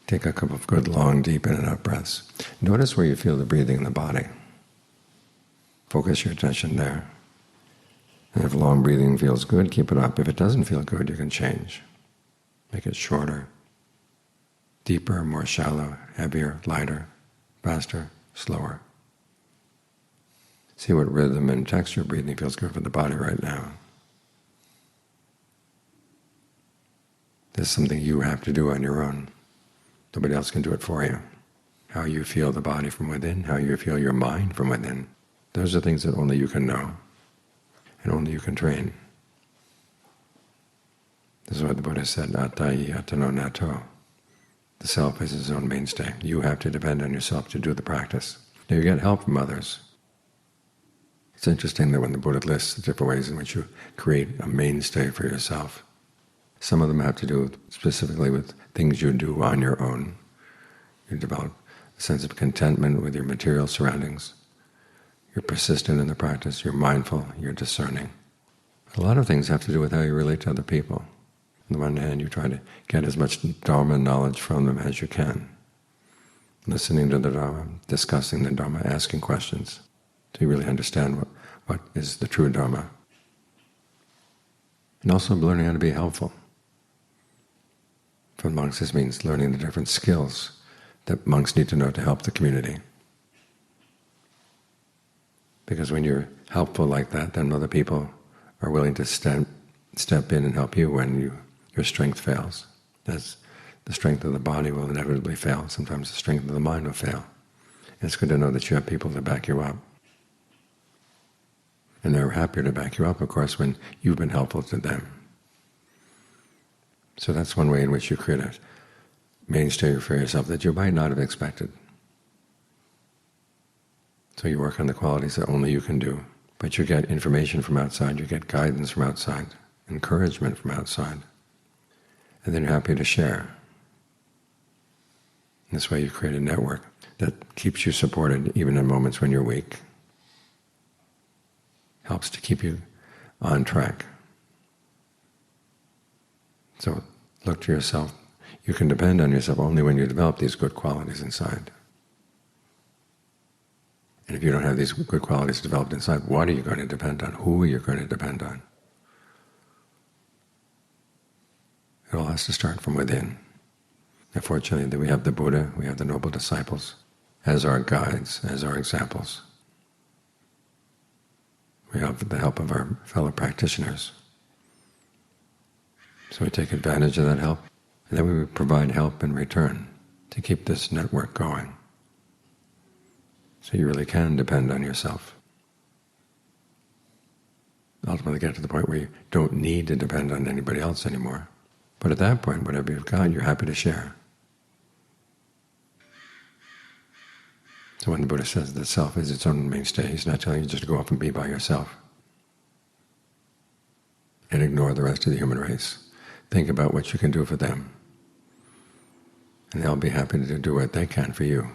Take a couple of good, long, deep in and out breaths. Notice where you feel the breathing in the body. Focus your attention there. And if long breathing feels good, keep it up. If it doesn't feel good, you can change. Make it shorter, deeper, more shallow, heavier, lighter, faster, slower. See what rhythm and texture of breathing feels good for the body right now. This is something you have to do on your own. Nobody else can do it for you. How you feel the body from within, how you feel your mind from within, those are things that only you can know and only you can train. This is what the Buddha said, Atthi, Attano, Natho. The self is its own mainstay. You have to depend on yourself to do the practice. Now you get help from others. It's interesting that when the Buddha lists the different ways in which you create a mainstay for yourself, some of them have to do specifically with things you do on your own. You develop a sense of contentment with your material surroundings. You're persistent in the practice, you're mindful, you're discerning. A lot of things have to do with how you relate to other people. On the one hand, you try to get as much Dhamma knowledge from them as you can, listening to the Dhamma, discussing the Dhamma, asking questions, so you really understand what is the true Dhamma. And also learning how to be helpful. For monks, this means learning the different skills that monks need to know to help the community. Because when you're helpful like that, then other people are willing to step in and help you when your strength fails. As the strength of the body will inevitably fail, sometimes the strength of the mind will fail. And it's good to know that you have people to back you up. And they're happier to back you up, of course, when you've been helpful to them. So that's one way in which you create a mainstay for yourself that you might not have expected. So you work on the qualities that only you can do. But you get information from outside, you get guidance from outside, encouragement from outside, and then you're happy to share. This way you create a network that keeps you supported even in moments when you're weak, helps to keep you on track. So look to yourself. You can depend on yourself only when you develop these good qualities inside. And if you don't have these good qualities developed inside, what are you going to depend on? Who are you going to depend on? It all has to start from within. And fortunately, we have the Buddha, we have the noble disciples as our guides, as our examples. We have the help of our fellow practitioners. So we take advantage of that help, and then we provide help in return to keep this network going. So you really can depend on yourself. Ultimately get to the point where you don't need to depend on anybody else anymore. But at that point, whatever you've got, you're happy to share. So when the Buddha says that self is its own mainstay, he's not telling you just to go off and be by yourself and ignore the rest of the human race. Think about what you can do for them, and they'll be happy to do what they can for you.